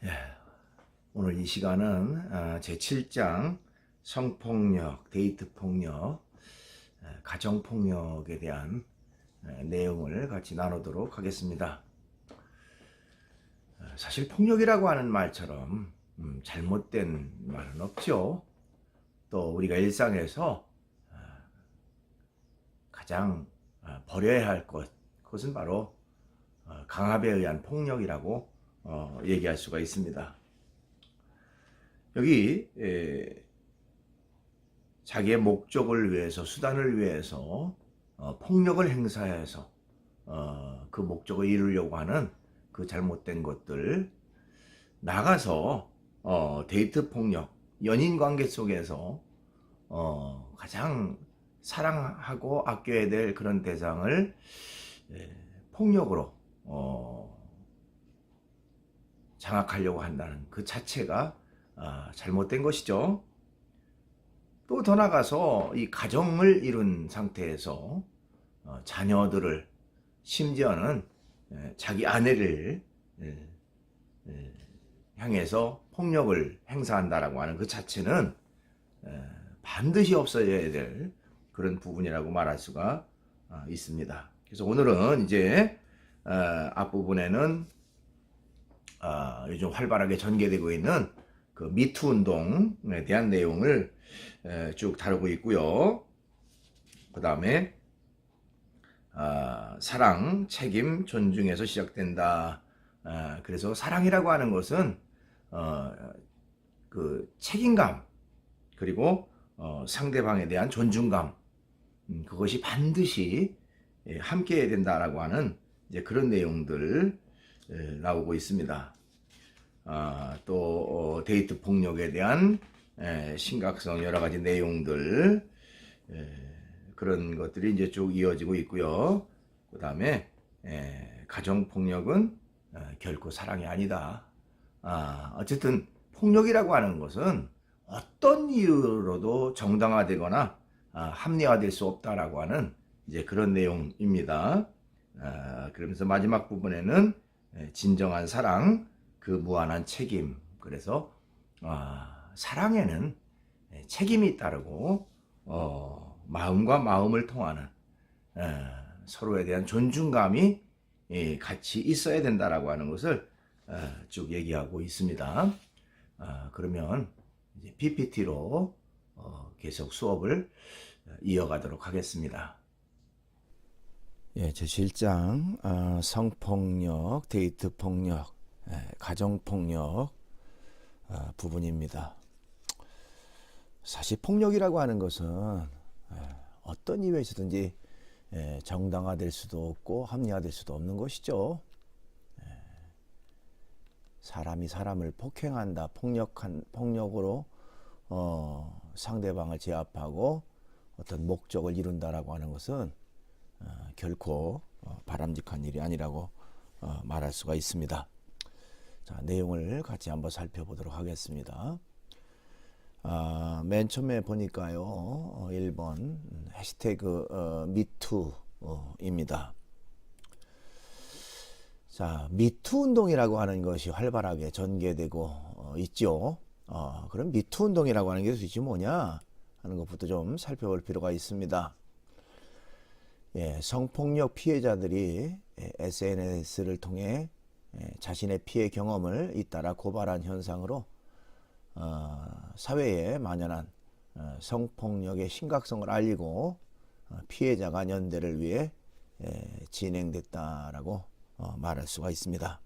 예, 오늘 이 시간은 제7장 성폭력, 데이트폭력, 가정폭력에 대한 내용을 같이 나누도록 하겠습니다. 사실 폭력이라고 하는 말처럼 잘못된 말은 없죠. 또 우리가 일상에서 가장 버려야 할 그것은 바로 강압에 의한 폭력이라고 얘기할 수가 있습니다. 여기 자기의 목적을 위해서, 수단을 위해서 폭력을 행사해서 그 목적을 이루려고 하는 그 잘못된 것들, 나가서 데이트 폭력, 연인 관계 속에서 가장 사랑하고 아껴야 될 그런 대상을 폭력으로 장악하려고 한다는 그 자체가 잘못된 것이죠. 또 더 나가서 이 가정을 이룬 상태에서 자녀들을, 심지어는 자기 아내를 향해서 폭력을 행사한다라고 하는 그 자체는 반드시 없어져야 될 그런 부분이라고 말할 수가 있습니다. 그래서 오늘은 이제 앞부분에는 요즘 활발하게 전개되고 있는 그 미투 운동에 대한 내용을 쭉 다루고 있고요. 그 다음에 사랑, 책임, 존중에서 시작된다. 그래서 사랑이라고 하는 것은 그 책임감, 그리고 상대방에 대한 존중감, 그것이 반드시 함께 해야 된다라고 하는 이제 그런 내용들 나오고 있습니다. 또 데이트 폭력에 대한 심각성, 여러 가지 내용들, 그런 것들이 이제 쭉 이어지고 있고요. 그 다음에 가정 폭력은 결코 사랑이 아니다. 어쨌든 폭력이라고 하는 것은 어떤 이유로도 정당화되거나 합리화될 수 없다라고 하는 이제 그런 내용입니다. 그러면서 마지막 부분에는 진정한 사랑, 그 무한한 책임. 그래서 사랑에는 책임이 따르고 마음과 마음을 통하는 서로에 대한 존중감이 같이 있어야 된다라고 하는 것을 쭉 얘기하고 있습니다. 그러면 이제 PPT로 계속 수업을 이어가도록 하겠습니다. 예, 제7장 성폭력, 데이트폭력, 가정폭력 부분입니다. 사실 폭력이라고 하는 것은 어떤 이유에서든지 정당화될 수도 없고 합리화될 수도 없는 것이죠. 사람이 사람을 폭행한다, 폭력으로 상대방을 제압하고 어떤 목적을 이룬다라고 하는 것은 결코 바람직한 일이 아니라고 말할 수가 있습니다. 자, 내용을 같이 한번 살펴보도록 하겠습니다. 맨 처음에 보니까요, 1번 해시태그 미투입니다. 자, 미투 운동이라고 하는 것이 활발하게 전개되고 있죠. 그럼 미투 운동이라고 하는 게 도대체 뭐냐 하는 것부터 좀 살펴볼 필요가 있습니다. 예, 성폭력 피해자들이 SNS를 통해 자신의 피해 경험을 잇따라 고발한 현상으로 사회에 만연한 성폭력의 심각성을 알리고 피해자가 연대를 위해 진행됐다라고 말할 수가 있습니다.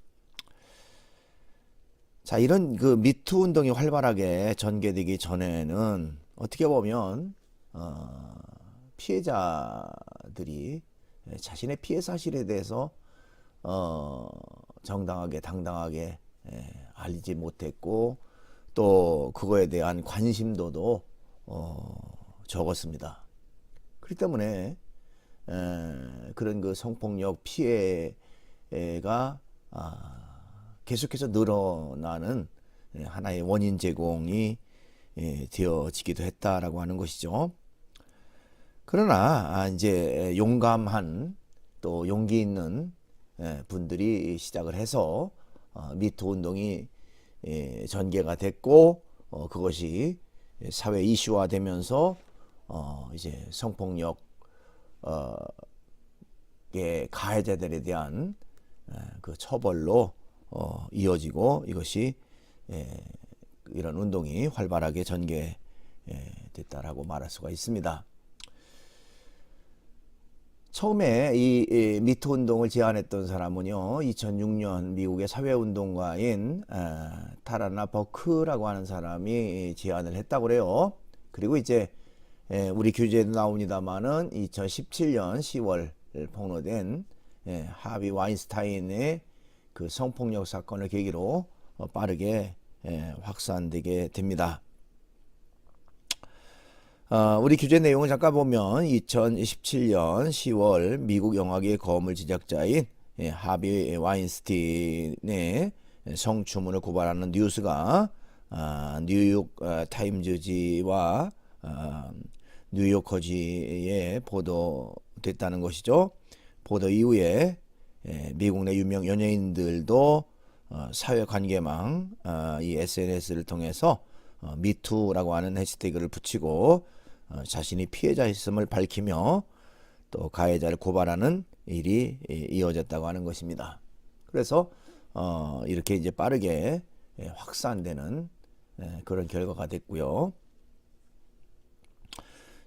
자, 이런 그 미투 운동이 활발하게 전개되기 전에는 어떻게 보면 피해자들이 자신의 피해 사실에 대해서 정당하게 당당하게 알리지 못했고, 또 그거에 대한 관심도도 적었습니다. 그렇기 때문에 그런 그 성폭력 피해가 계속해서 늘어나는 하나의 원인 제공이 되어지기도 했다라고 하는 것이죠. 그러나 이제 용감한, 또 용기 있는 분들이 시작을 해서 미투 운동이 전개가 됐고 그것이 사회 이슈화되면서 이제 성폭력 가해자들에 대한 그 처벌로 이어지고 이런 운동이 활발하게 전개됐다라고 말할 수가 있습니다. 처음에 이 미투 운동을 제안했던 사람은요, 2006년 미국의 사회운동가인 타라나 버크라고 하는 사람이 제안을 했다고 그래요. 그리고 이제 우리 교재에도 나옵니다만은 2017년 10월 폭로된 하비 와인스타인의 그 성폭력 사건을 계기로 빠르게 확산되게 됩니다. 우리 규제 내용을 잠깐 보면 2017년 10월 미국 영화계의 거물 제작자인 하비 와인스타인의 성추문을 고발하는 뉴스가 뉴욕 타임즈지와 뉴요커지에 보도됐다는 것이죠. 보도 이후에 미국 내 유명 연예인들도 사회관계망 이 SNS를 통해서 미투라고 하는 해시태그를 붙이고 자신이 피해자였음을 밝히며 또 가해자를 고발하는 일이 이어졌다고 하는 것입니다. 그래서 이렇게 이제 빠르게 확산되는 그런 결과가 됐고요.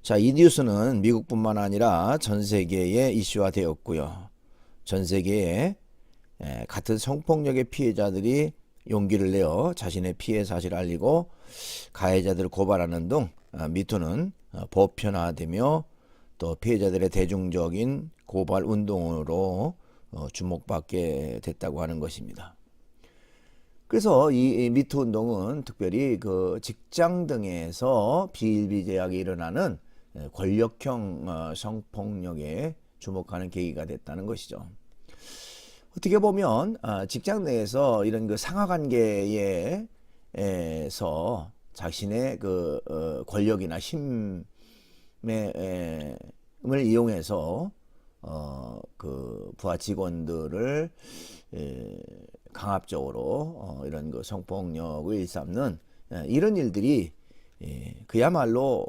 자, 이 뉴스는 미국뿐만 아니라 전 세계에 이슈화되었고요. 전 세계에 같은 성폭력의 피해자들이 용기를 내어 자신의 피해 사실을 알리고 가해자들을 고발하는 등 미투는 보편화되며 또 피해자들의 대중적인 고발 운동으로 주목받게 됐다고 하는 것입니다. 그래서 이 미투 운동은 특별히 그 직장 등에서 비일비재하게 일어나는 권력형 성폭력에 주목하는 계기가 됐다는 것이죠. 어떻게 보면 직장 내에서 이런 그 상하관계에서 자신의 그 권력이나 힘을 이용해서 그 부하 직원들을 강압적으로 이런 그 성폭력을 일삼는 이런 일들이 그야말로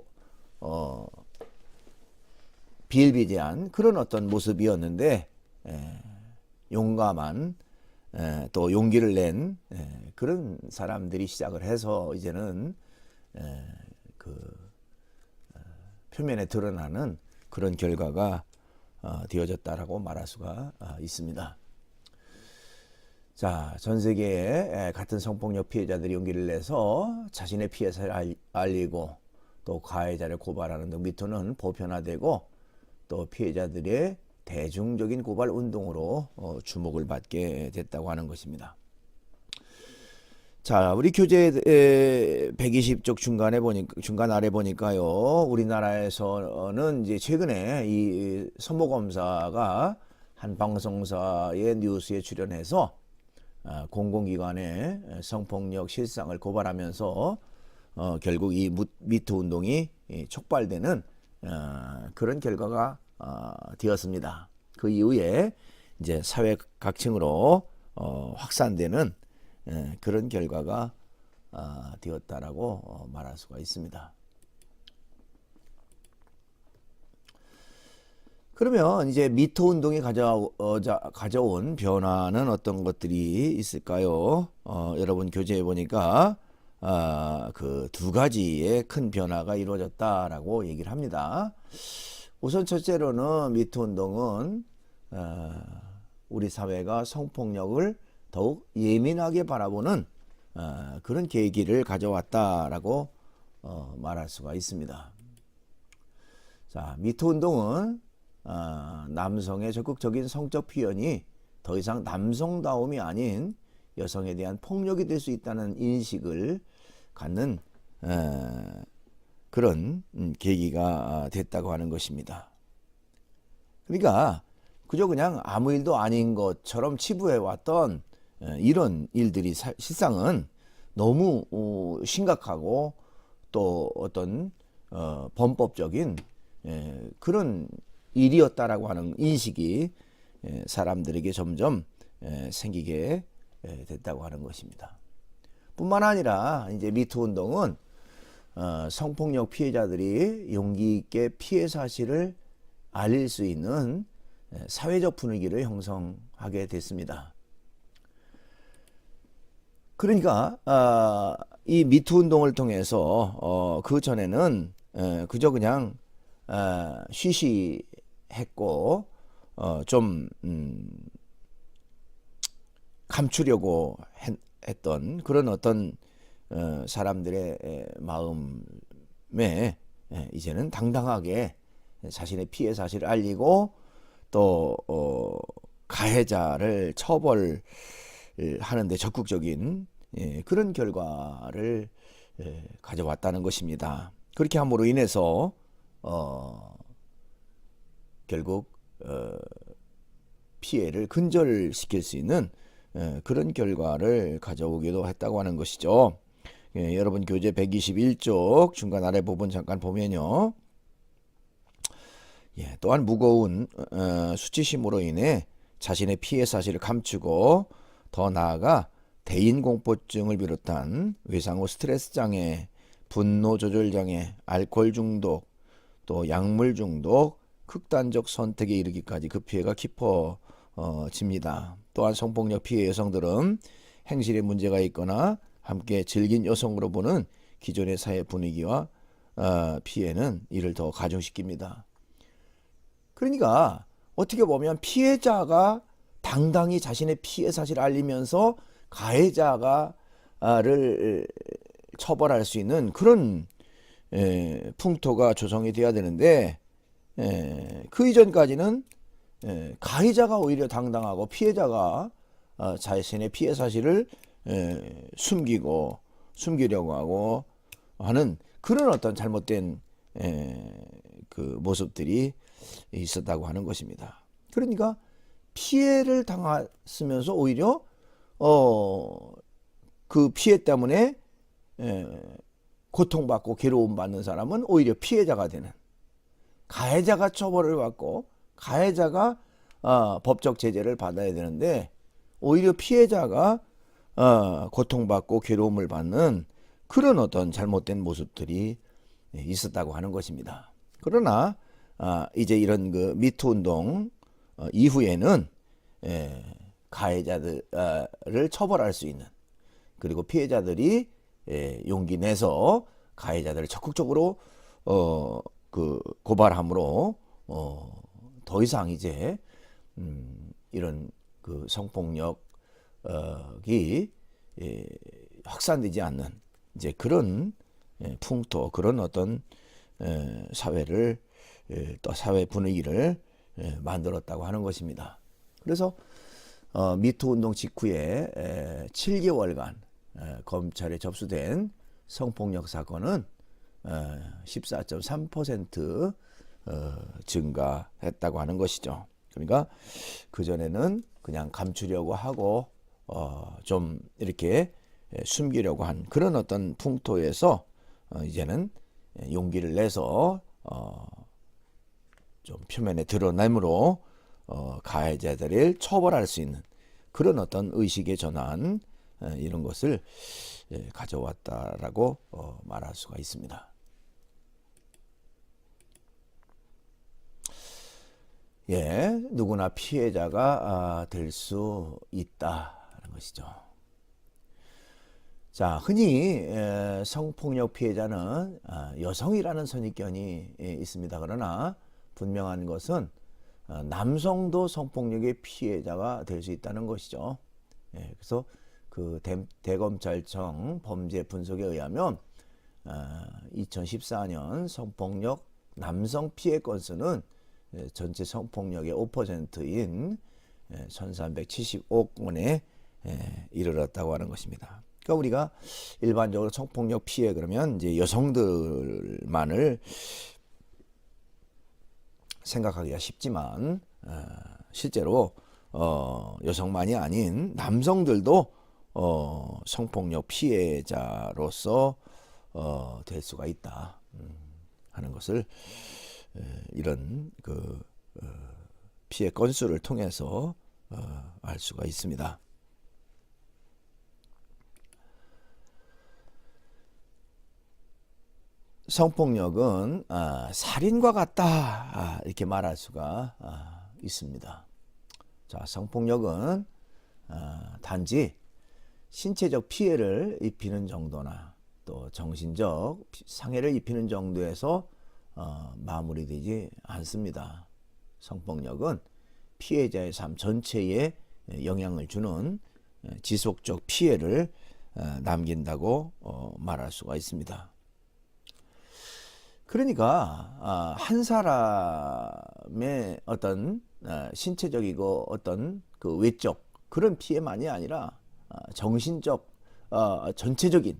비일비재한 그런 어떤 모습이었는데 용감한 또 용기를 낸 그런 사람들이 시작을 해서 이제는 그 표면에 드러나는 그런 결과가 되어졌다라고 말할 수가 있습니다. 자, 전 세계에 같은 성폭력 피해자들이 용기를 내서 자신의 피해 사실을 알리고 또 가해자를 고발하는 등 미투는 보편화되고 또 피해자들의 대중적인 고발 운동으로 주목을 받게 됐다고 하는 것입니다. 자, 우리 교재 120쪽 중간 아래 보니까요, 우리나라에서는 이제 최근에 이 선모 검사가 한 방송사의 뉴스에 출연해서 공공기관의 성폭력 실상을 고발하면서 결국 이 미투 운동이 촉발되는 그런 결과가 되었습니다. 그 이후에 이제 사회 각층으로 확산되는 그런 결과가 되었다라고 말할 수가 있습니다. 그러면 이제 미투 운동이 가져온 변화는 어떤 것들이 있을까요? 여러분 교재에 보니까 그 두 가지의 큰 변화가 이루어졌다라고 얘기를 합니다. 우선 첫째로는 미투 운동은 우리 사회가 성폭력을 더욱 예민하게 바라보는 그런 계기를 가져왔다라고 말할 수가 있습니다. 자, 미투 운동은 남성의 적극적인 성적 표현이 더 이상 남성다움이 아닌 여성에 대한 폭력이 될 수 있다는 인식을 갖는 그런 계기가 됐다고 하는 것입니다. 그러니까 그저 그냥 아무 일도 아닌 것처럼 치부해왔던 이런 일들이 실상은 너무 심각하고 또 어떤 범법적인 그런 일이었다라고 하는 인식이 사람들에게 점점 생기게 됐다고 하는 것입니다. 뿐만 아니라 이제 미투 운동은 성폭력 피해자들이 용기 있게 피해 사실을 알릴 수 있는 사회적 분위기를 형성하게 됐습니다. 그러니까 이 미투 운동을 통해서 그 전에는 그저 그냥 쉬쉬했고 좀 감추려고 했던 그런 어떤 사람들의 마음에 이제는 당당하게 자신의 피해 사실을 알리고 또 가해자를 처벌하는데 적극적인 그런 결과를 가져왔다는 것입니다. 그렇게 함으로 인해서 결국 피해를 근절시킬 수 있는 그런 결과를 가져오기도 했다고 하는 것이죠. 여러분 교재 121쪽 중간 아래 부분 잠깐 보면요. 또한 무거운 수치심으로 인해 자신의 피해 사실을 감추고 더 나아가 대인공포증을 비롯한 외상 후 스트레스 장애, 분노 조절 장애, 알코올 중독, 또 약물 중독, 극단적 선택에 이르기까지 그 피해가 깊어집니다. 또한 성폭력 피해 여성들은 행실에 문제가 있거나 함께 즐긴 여성으로 보는 기존의 사회 분위기와 피해는 이를 더 가중시킵니다. 그러니까 어떻게 보면 피해자가 당당히 자신의 피해 사실을 알리면서 가해자를 처벌할 수 있는 그런 풍토가 조성이 돼야 되는데 그 이전까지는 가해자가 오히려 당당하고 피해자가 자신의 피해 사실을 숨기려고 하고 하는 그런 어떤 잘못된 그 모습들이 있었다고 하는 것입니다. 그러니까 피해를 당했으면서 오히려 그 피해 때문에 고통받고 괴로움받는 사람은 오히려 피해자가 되는, 가해자가 처벌을 받고 가해자가 법적 제재를 받아야 되는데 오히려 피해자가 고통받고 괴로움을 받는 그런 어떤 잘못된 모습들이 있었다고 하는 것입니다. 그러나 이제 이런 그 미투 운동 이후에는 가해자들을 처벌할 수 있는, 그리고 피해자들이 용기 내서 가해자들을 적극적으로 그 고발함으로 더 이상 이제 이런 그 성폭력이 확산되지 않는 이제 그런 풍토, 그런 어떤 사회를 또 사회 분위기를 만들었다고 하는 것입니다. 그래서 미투 운동 직후에 7개월간 검찰에 접수된 성폭력 사건은 14.3% 증가했다고 하는 것이죠. 그러니까 그전에는 그냥 감추려고 하고 좀 이렇게 숨기려고 한 그런 어떤 풍토에서 이제는 용기를 내서 좀 표면에 드러남으로 가해자들을 처벌할 수 있는 그런 어떤 의식의 전환, 이런 것을 가져왔다라고 말할 수가 있습니다. 누구나 피해자가 될 수 있다는 것이죠. 자, 흔히 성폭력 피해자는 여성이라는 선입견이 있습니다. 그러나 분명한 것은 남성도 성폭력의 피해자가 될 수 있다는 것이죠. 그래서 그 대검찰청 범죄 분석에 의하면 2014년 성폭력 남성 피해 건수는 전체 성폭력의 5%인 1375건에 이르렀다고 하는 것입니다. 그러니까 우리가 일반적으로 성폭력 피해 그러면 이제 여성들만을 생각하기가 쉽지만 실제로 여성만이 아닌 남성들도 성폭력 피해자로서 될 수가 있다 하는 것을 이런 그 피해 건수를 통해서 알 수가 있습니다. 성폭력은 살인과 같다 이렇게 말할 수가 있습니다. 자, 성폭력은 단지 신체적 피해를 입히는 정도나 또 정신적 상해를 입히는 정도에서 마무리되지 않습니다. 성폭력은 피해자의 삶 전체에 영향을 주는 지속적 피해를 남긴다고 말할 수가 있습니다. 그러니까 한 사람의 어떤 신체적이고 어떤 그 외적 그런 피해만이 아니라 정신적 전체적인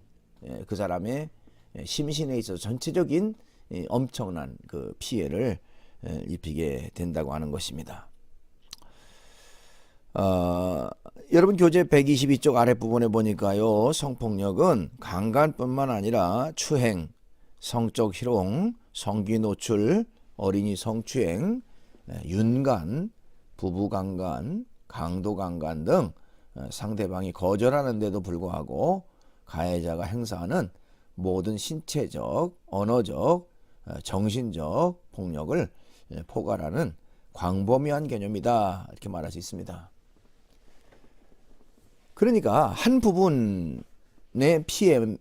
그 사람의 심신에 있어서 전체적인 엄청난 그 피해를 입히게 된다고 하는 것입니다. 여러분 교재 122쪽 아랫부분에 보니까요, 성폭력은 강간뿐만 아니라 추행, 성적 희롱, 성기 노출, 어린이 성추행, 윤간, 부부강간, 강도강간 등 상대방이 거절하는데도 불구하고 가해자가 행사하는 모든 신체적, 언어적, 정신적 폭력을 포괄하는 광범위한 개념이다 이렇게 말할 수 있습니다. 그러니까 한 부분의 피해에서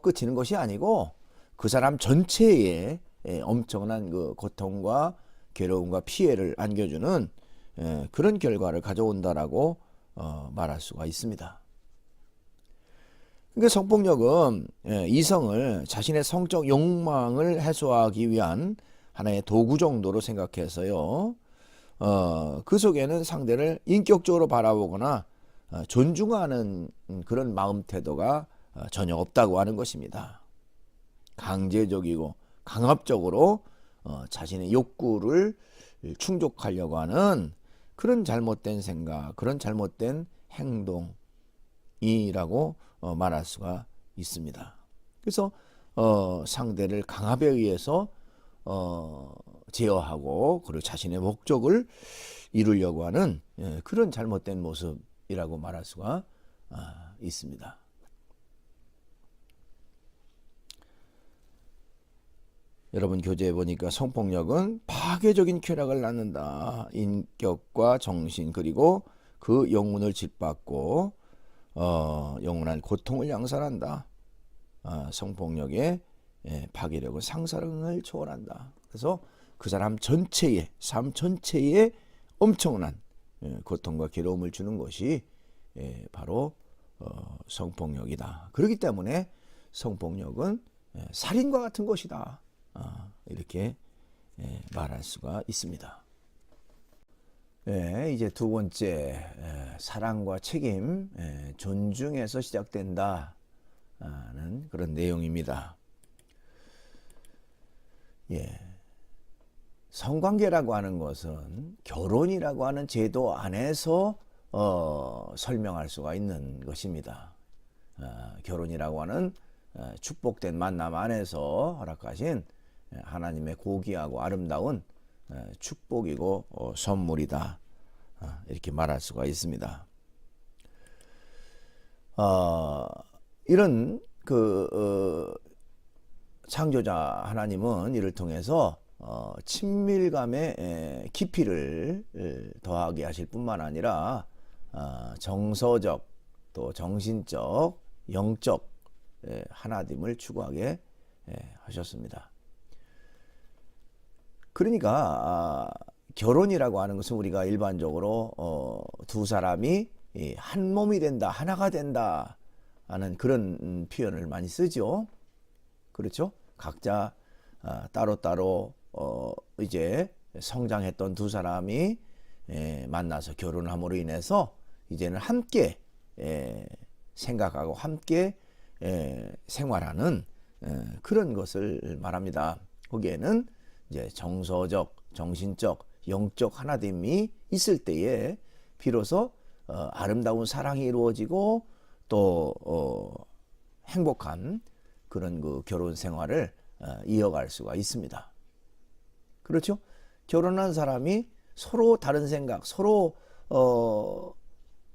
그치는 것이 아니고 그 사람 전체에 엄청난 그 고통과 괴로움과 피해를 안겨주는 그런 결과를 가져온다라고 말할 수가 있습니다. 그러니까 성폭력은 이성을 자신의 성적 욕망을 해소하기 위한 하나의 도구 정도로 생각해서요. 그 속에는 상대를 인격적으로 바라보거나 존중하는 그런 마음 태도가 전혀 없다고 하는 것입니다. 강제적이고 강압적으로 자신의 욕구를 충족하려고 하는 그런 잘못된 생각, 그런 잘못된 행동이라고 말할 수가 있습니다. 그래서 상대를 강압에 의해서 제어하고 그리고 자신의 목적을 이루려고 하는 그런 잘못된 모습이라고 말할 수가 있습니다. 여러분 교재에 보니까 성폭력은 파괴적인 쾌락을 낳는다. 인격과 정신 그리고 그 영혼을 짓밟고 영원한 고통을 양산한다. 성폭력의 파괴력은 상상을 초월한다. 그래서 그 사람 전체에 삶 전체에 엄청난 고통과 괴로움을 주는 것이 바로 성폭력이다. 그렇기 때문에 성폭력은 살인과 같은 것이다. 이렇게 말할 수가 있습니다. 이제 두 번째 사랑과 책임, 존중에서 시작된다는 그런 내용입니다. 성관계라고 하는 것은 결혼이라고 하는 제도 안에서 설명할 수가 있는 것입니다. 결혼이라고 하는 축복된 만남 안에서 허락하신 하나님의 고귀하고 아름다운 축복이고 선물이다 이렇게 말할 수가 있습니다. 이런 창조자 하나님은 이를 통해서 친밀감의 깊이를 더하게 하실 뿐만 아니라 정서적 또 정신적 영적 하나됨을 추구하게 하셨습니다. 그러니까 결혼이라고 하는 것은 우리가 일반적으로 두 사람이 한 몸이 된다, 하나가 된다 하는 그런 표현을 많이 쓰죠. 그렇죠? 각자 따로따로 이제 성장했던 두 사람이 만나서 결혼함으로 인해서 이제는 함께 생각하고 함께 생활하는 그런 것을 말합니다. 거기에는 이제 정서적, 정신적, 영적 하나됨이 있을 때에 비로소 아름다운 사랑이 이루어지고 또 행복한 그런 그 결혼 생활을 이어갈 수가 있습니다. 그렇죠? 결혼한 사람이 서로 다른 생각, 서로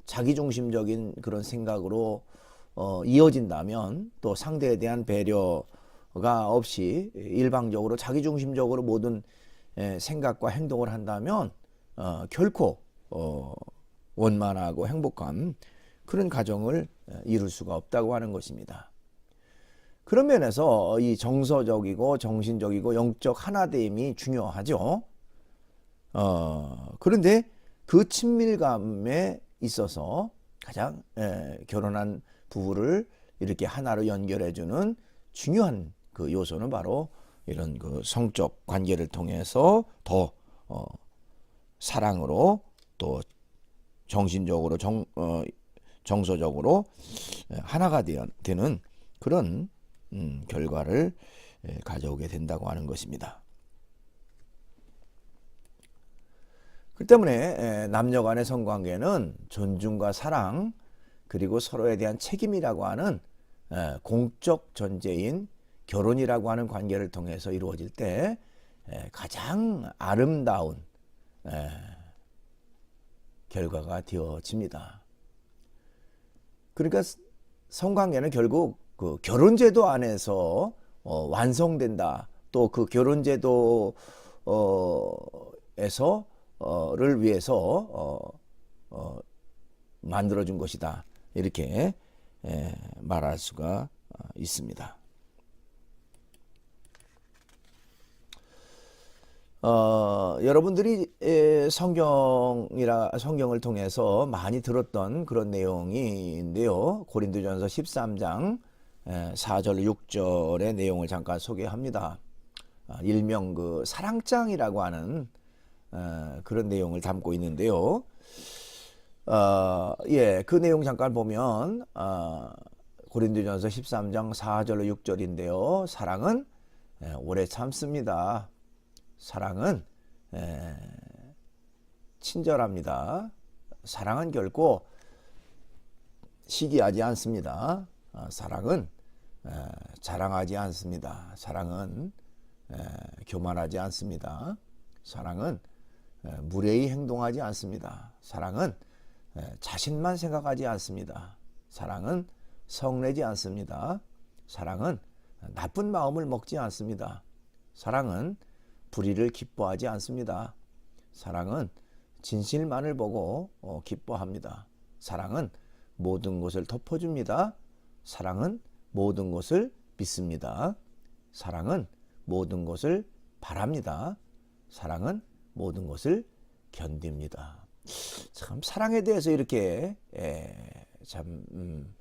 자기중심적인 그런 생각으로 이어진다면, 또 상대에 대한 배려가 없이 일방적으로 자기중심적으로 모든 생각과 행동을 한다면 결코 원만하고 행복한 그런 가정을 이룰 수가 없다고 하는 것입니다. 그런 면에서 이 정서적이고 정신적이고 영적 하나됨이 중요하죠. 그런데 그 친밀감에 있어서 가장 결혼한 부부를 이렇게 하나로 연결해주는 중요한 그 요소는 바로 이런 그 성적 관계를 통해서 더 사랑으로 또 정신적으로 정서적으로 하나가 되는 그런 결과를 가져오게 된다고 하는 것입니다. 그 때문에 남녀 간의 성관계는 존중과 사랑 그리고 서로에 대한 책임이라고 하는 공적 전제인 결혼이라고 하는 관계를 통해서 이루어질 때 가장 아름다운 결과가 되어집니다. 그러니까 성관계는 결국 그 결혼제도 안에서 완성된다. 또 그 결혼제도를 위해서 만들어준 것이다. 이렇게 말할 수가 있습니다. 여러분들이 성경을 통해서 많이 들었던 그런 내용인데요. 고린도전서 13장 4절 6절의 내용을 잠깐 소개합니다. 일명 그 사랑장이라고 하는 그런 내용을 담고 있는데요. 그 내용 잠깐 보면 고린도전서 13장 4절로 6절인데요. 사랑은 오래 참습니다. 사랑은 친절합니다. 사랑은 결코 시기하지 않습니다. 사랑은 자랑하지 않습니다. 사랑은 교만하지 않습니다. 사랑은 무례히 행동하지 않습니다. 사랑은 자신만 생각하지 않습니다. 사랑은 성내지 않습니다. 사랑은 나쁜 마음을 먹지 않습니다. 사랑은 불의를 기뻐하지 않습니다. 사랑은 진실만을 보고 기뻐합니다. 사랑은 모든 것을 덮어줍니다. 사랑은 모든 것을 믿습니다. 사랑은 모든 것을 바랍니다. 사랑은 모든 것을 견딥니다. 참 사랑에 대해서 이렇게 참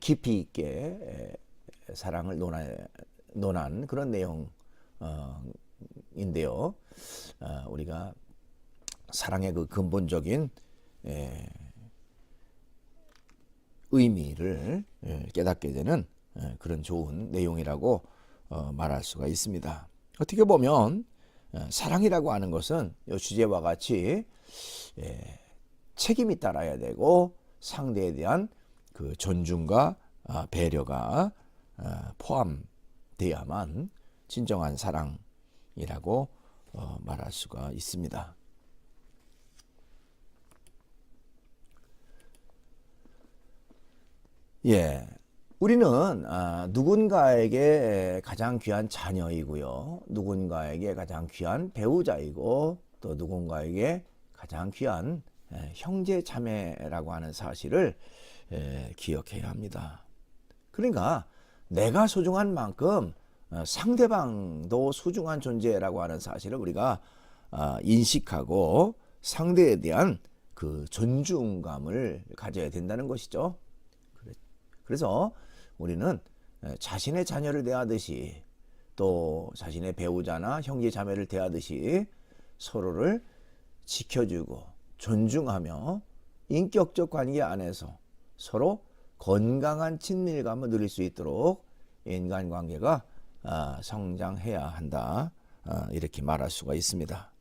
깊이 있게 사랑을 논한 그런 내용인데요. 우리가 사랑의 그 근본적인 의미를 깨닫게 되는 그런 좋은 내용이라고 말할 수가 있습니다. 어떻게 보면 사랑이라고 하는 것은 이 주제와 같이 책임이 따라야 되고 상대에 대한 그 존중과 배려가 포함되어야만 진정한 사랑이라고 말할 수가 있습니다. 우리는 누군가에게 가장 귀한 자녀이고요. 누군가에게 가장 귀한 배우자이고 또 누군가에게 가장 귀한 형제 자매라고 하는 사실을 기억해야 합니다. 그러니까 내가 소중한 만큼 상대방도 소중한 존재라고 하는 사실을 우리가 인식하고 상대에 대한 그 존중감을 가져야 된다는 것이죠. 그래서 우리는 자신의 자녀를 대하듯이 또 자신의 배우자나 형제 자매를 대하듯이 서로를 지켜주고 존중하며 인격적 관계 안에서 서로 건강한 친밀감을 누릴 수 있도록 인간관계가 성장해야 한다. 이렇게 말할 수가 있습니다.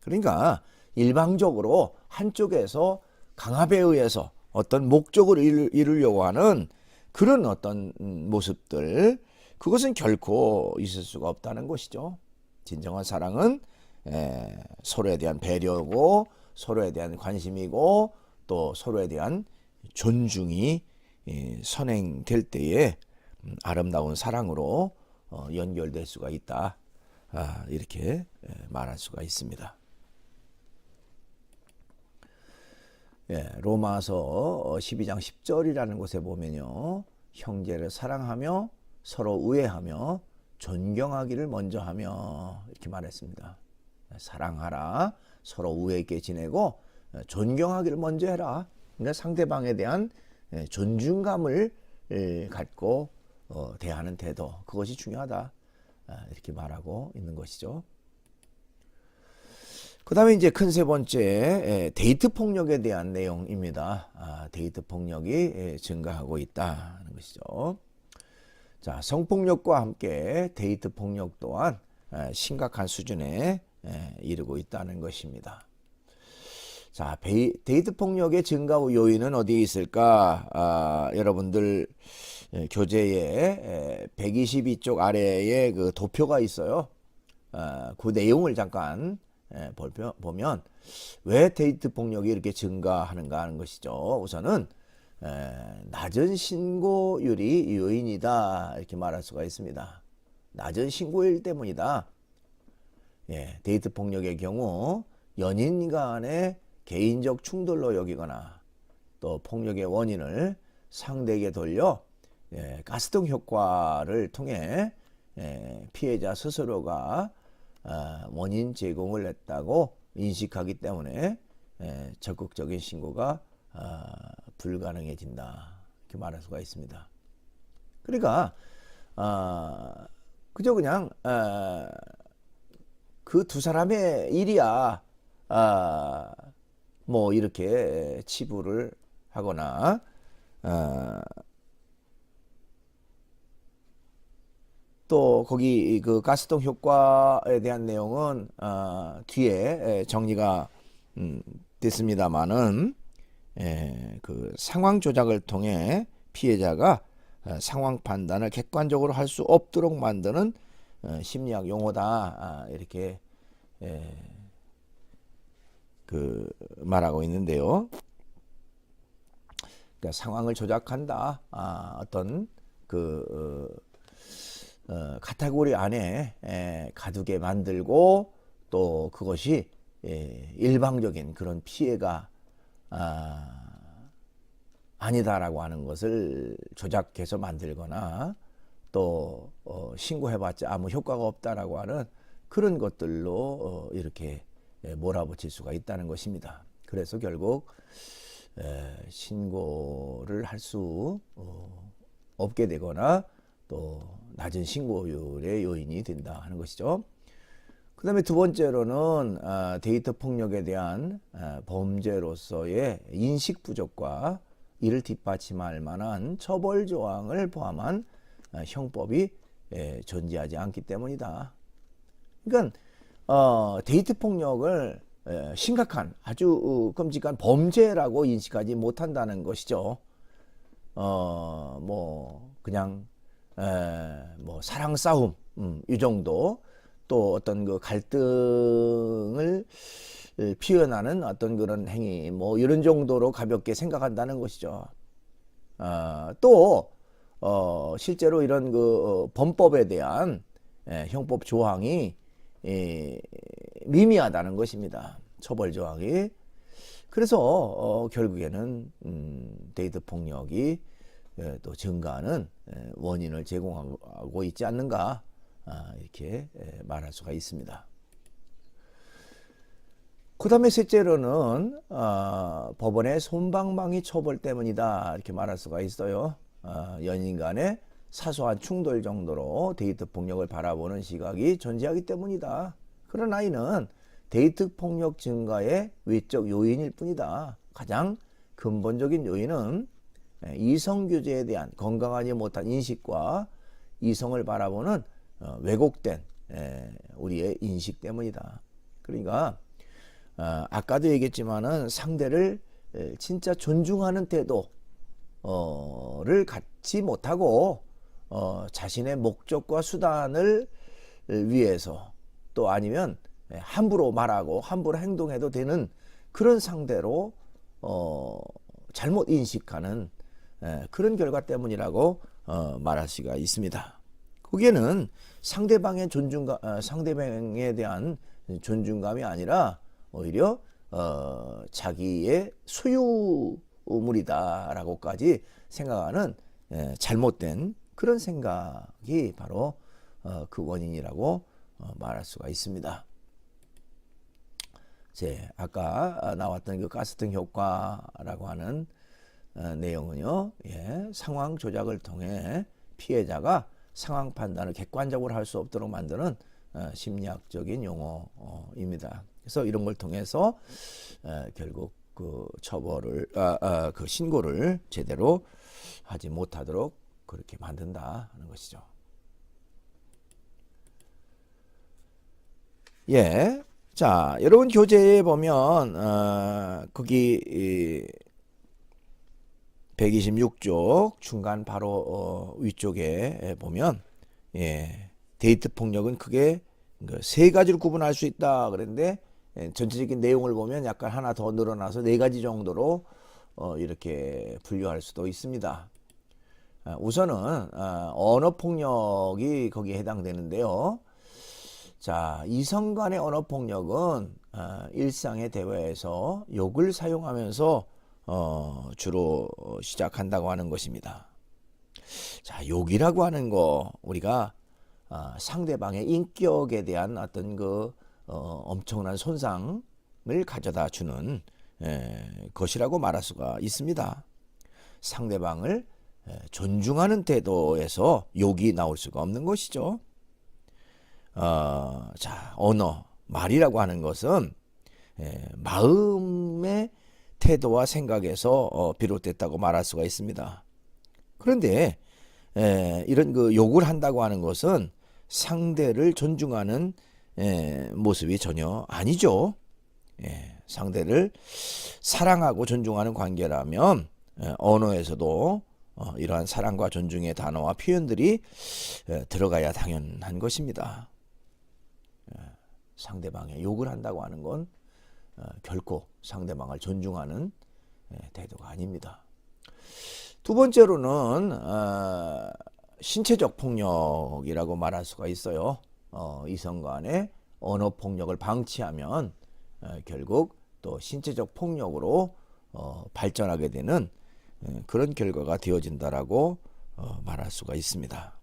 그러니까 일방적으로 한쪽에서 강압에 의해서 어떤 목적을 이루려고 하는 그런 어떤 모습들, 그것은 결코 있을 수가 없다는 것이죠. 진정한 사랑은 서로에 대한 배려고 서로에 대한 관심이고 또 서로에 대한 존중이 선행될 때에 아름다운 사랑으로 연결될 수가 있다. 이렇게 말할 수가 있습니다. 로마서 12장 10절이라는 곳에 보면요. 형제를 사랑하며 서로 우애하며 존경하기를 먼저 하며 이렇게 말했습니다. 사랑하라. 서로 우애 있게 지내고 존경하기를 먼저 해라. 그러니까 상대방에 대한 존중감을 갖고 대하는 태도, 그것이 중요하다. 이렇게 말하고 있는 것이죠. 그 다음에 이제 큰 세 번째, 데이트 폭력에 대한 내용입니다. 데이트 폭력이 증가하고 있다는 것이죠. 자, 성폭력과 함께 데이트 폭력 또한 심각한 수준에 이르고 있다는 것입니다. 자, 데이트 폭력의 증가 요인은 어디에 있을까? 여러분들 교재에 122쪽 아래에 그 도표가 있어요. 그 내용을 잠깐 보면 왜 데이트 폭력이 이렇게 증가하는가 하는 것이죠. 우선은 낮은 신고율이 요인이다 이렇게 말할 수가 있습니다. 낮은 신고율 때문이다. 데이트 폭력의 경우 연인 간의 개인적 충돌로 여기거나 또 폭력의 원인을 상대에게 돌려 가스등 효과를 통해 피해자 스스로가 원인 제공을 했다고 인식하기 때문에 적극적인 신고가 불가능해진다 이렇게 말할 수가 있습니다. 그러니까 그저 그냥 그 두 사람의 일이야 뭐 이렇게 치부를 하거나 또 거기 그 가스등 효과에 대한 내용은 뒤에 정리가 됐습니다만은 그 상황 조작을 통해 피해자가 상황 판단을 객관적으로 할 수 없도록 만드는 심리학 용어다 이렇게 그 말하고 있는데요. 그러니까 상황을 조작한다. 어떤 그 카테고리 안에 가두게 만들고 또 그것이 일방적인 그런 피해가 아니다라고 하는 것을 조작해서 만들거나 또 신고해봤자 아무 효과가 없다라고 하는 그런 것들로 이렇게 몰아붙일 수가 있다는 것입니다. 그래서 결국 신고를 할 수 없게 되거나 또 낮은 신고율의 요인이 된다 하는 것이죠. 그 다음에 두 번째로는 데이트 폭력에 대한 범죄로서의 인식 부족과 이를 뒷받침할 만한 처벌 조항을 포함한 형법이 존재하지 않기 때문이다. 그러니까 데이트 폭력을 심각한 아주 끔찍한 범죄라고 인식하지 못한다는 것이죠. 뭐 그냥 뭐 사랑 싸움 이 정도 또 어떤 그 갈등을 피워나는 어떤 그런 행위 뭐 이런 정도로 가볍게 생각한다는 것이죠. 또 실제로 이런 그 범법에 대한 형법 조항이 미미하다는 것입니다. 처벌 조항이. 그래서 결국에는 데이트 폭력이 또 증가하는 원인을 제공하고 있지 않는가 이렇게 말할 수가 있습니다. 그 다음에 셋째로는 법원의 솜방망이 처벌 때문이다 이렇게 말할 수가 있어요. 연인 간의 사소한 충돌 정도로 데이트 폭력을 바라보는 시각이 존재하기 때문이다. 그러나 이는 데이트 폭력 증가의 외적 요인일 뿐이다. 가장 근본적인 요인은 이성 교제에 대한 건강하지 못한 인식과 이성을 바라보는 왜곡된 우리의 인식 때문이다. 그러니까 아까도 얘기했지만은 상대를 진짜 존중하는 태도를 갖지 못하고 자신의 목적과 수단을 위해서 또 아니면 함부로 말하고 함부로 행동해도 되는 그런 상대로 잘못 인식하는 그런 결과 때문이라고 말할 수가 있습니다. 거기에는 상대방의 상대방에 대한 존중감이 아니라 오히려 자기의 소유물이다라고까지 생각하는 잘못된 그런 생각이 바로 그 원인이라고 말할 수가 있습니다. 아까 나왔던 그 가스등 효과라고 하는 내용은요, 상황 조작을 통해 피해자가 상황 판단을 객관적으로 할 수 없도록 만드는 심리학적인 용어입니다. 그래서 이런 걸 통해서 결국 그 처벌을 그 신고를 제대로 하지 못하도록 그렇게 만든다 하는 것이죠. 자, 여러분 교재에 보면 거기 126쪽 중간 바로 위쪽에 보면 데이트 폭력은 크게 세 가지로 구분할 수 있다 그랬는데 전체적인 내용을 보면 약간 하나 더 늘어나서 네 가지 정도로 이렇게 분류할 수도 있습니다. 우선은 언어 폭력이 거기에 해당되는데요. 자, 이성 간의 언어 폭력은 일상의 대화에서 욕을 사용하면서 주로 시작한다고 하는 것입니다. 자, 욕이라고 하는 거 우리가 상대방의 인격에 대한 어떤 그 엄청난 손상을 가져다 주는 것이라고 말할 수가 있습니다. 상대방을 존중하는 태도에서 욕이 나올 수가 없는 것이죠. 자, 언어, 말이라고 하는 것은 마음의 태도와 생각에서 비롯됐다고 말할 수가 있습니다. 그런데 이런 그 욕을 한다고 하는 것은 상대를 존중하는 모습이 전혀 아니죠. 상대를 사랑하고 존중하는 관계라면 언어에서도 이러한 사랑과 존중의 단어와 표현들이 들어가야 당연한 것입니다. 상대방의 욕을 한다고 하는 건 결코 상대방을 존중하는 태도가 아닙니다. 두 번째로는 신체적 폭력이라고 말할 수가 있어요. 이성 간의 언어 폭력을 방치하면 결국 또 신체적 폭력으로 발전하게 되는 그런 결과가 되어진다라고 말할 수가 있습니다.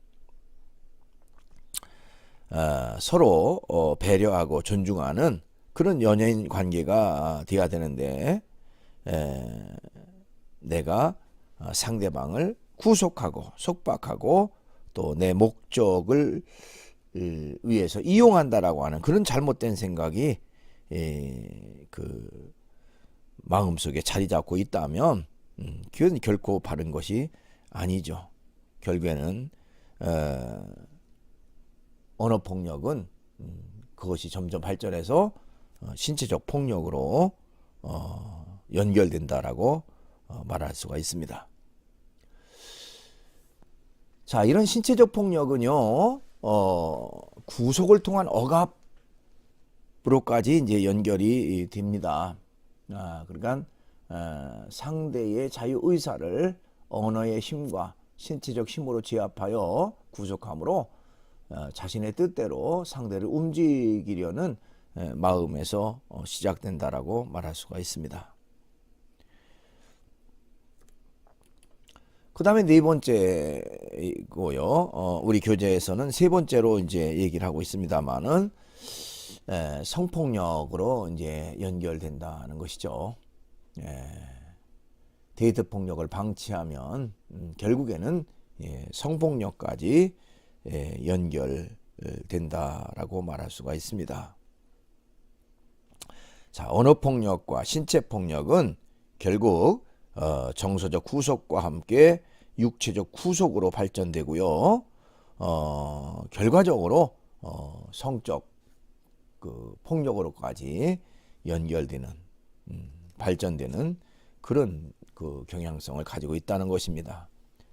서로 배려하고 존중하는 그런 연예인 관계가 되어야 되는데 내가 상대방을 구속하고 속박하고 또 내 목적을 위해서 이용한다라고 하는 그런 잘못된 생각이 그 마음속에 자리 잡고 있다면 그건 결코 바른 것이 아니죠. 결국에는 언어 폭력은 그것이 점점 발전해서 신체적 폭력으로 연결된다라고 말할 수가 있습니다. 자, 이런 신체적 폭력은요, 구속을 통한 억압으로까지 이제 연결이 됩니다. 그러니까 상대의 자유 의사를 언어의 힘과 신체적 힘으로 제압하여 구속함으로 자신의 뜻대로 상대를 움직이려는 마음에서 시작된다라고 말할 수가 있습니다. 그 다음에 네 번째고요. 우리 교재에서는 세 번째로 이제 얘기를 하고 있습니다만은 성폭력으로 이제 연결된다는 것이죠. 데이트 폭력을 방치하면 결국에는 성폭력까지 연결된다라고 말할 수가 있습니다. 자, 언어폭력과 신체폭력은 결국 정서적 구속과 함께 육체적 구속으로 발전되고요. 결과적으로 성적 그 폭력으로까지 연결되는 발전되는 그런 그 경향성을 가지고 있다는 것입니다.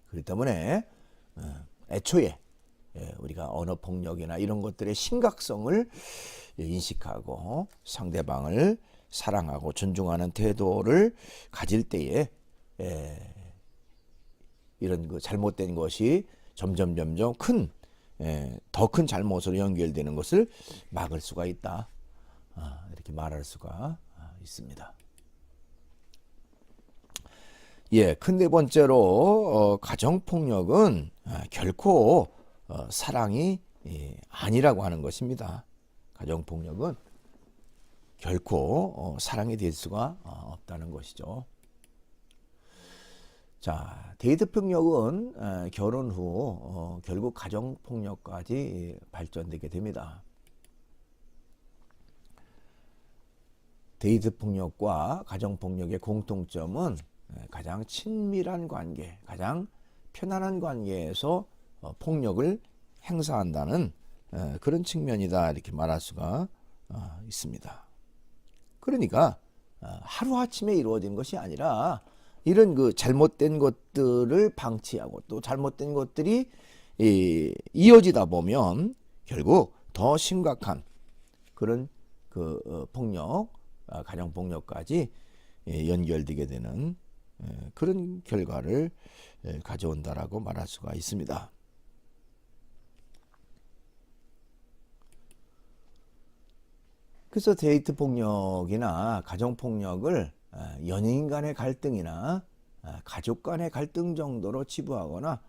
그렇기 때문에 애초에 우리가 언어 폭력이나 이런 것들의 심각성을 인식하고 상대방을 사랑하고 존중하는 태도를 가질 때에 이런 그 잘못된 것이 점점 큰 더 큰 잘못으로 연결되는 것을 막을 수가 있다. 이렇게 말할 수가 있습니다. 예, 근데 번째로 가정폭력은 결코 사랑이 아니라고 하는 것입니다. 가정폭력은 결코 사랑이 될 수가 없다는 것이죠. 자, 데이트 폭력은 결혼 후 결국 가정 폭력까지 발전되게 됩니다. 데이트 폭력과 가정 폭력의 공통점은 가장 친밀한 관계, 가장 편안한 관계에서 폭력을 행사한다는 그런 측면이다 이렇게 말할 수가 있습니다. 그러니까 하루아침에 이루어진 것이 아니라 이런 그 잘못된 것들을 방치하고 또 잘못된 것들이 이어지다 보면 결국 더 심각한 그런 그 폭력, 가정 폭력까지 연결되게 되는 그런 결과를 가져온다라고 말할 수가 있습니다. 그래서 데이트 폭력이나 가정 폭력을 연인 간의 갈등이나 가족 간의 갈등 정도로 치부하거나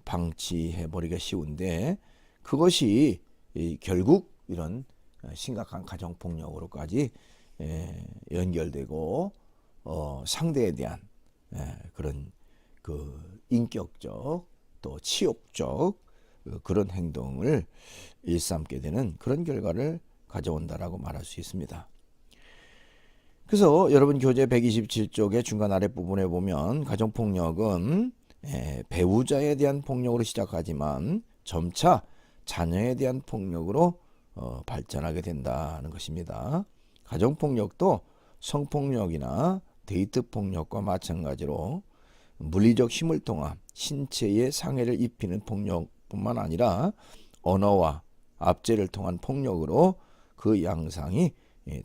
방치해 버리기가 쉬운데 그것이 결국 이런 심각한 가정 폭력으로까지 연결되고 상대에 대한 그런 그 인격적 또 치욕적 그런 행동을 일삼게 되는 그런 결과를 가져온다라고 말할 수 있습니다. 그래서 여러분 교재 127쪽의 중간 아랫부분에 보면 가정폭력은 배우자에 대한 폭력으로 시작하지만 점차 자녀에 대한 폭력으로 발전하게 된다는 것입니다. 가정폭력도 성폭력이나 데이트폭력과 마찬가지로 물리적 힘을 통한 신체에 상해를 입히는 폭력뿐만 아니라 언어와 압제를 통한 폭력으로 그 양상이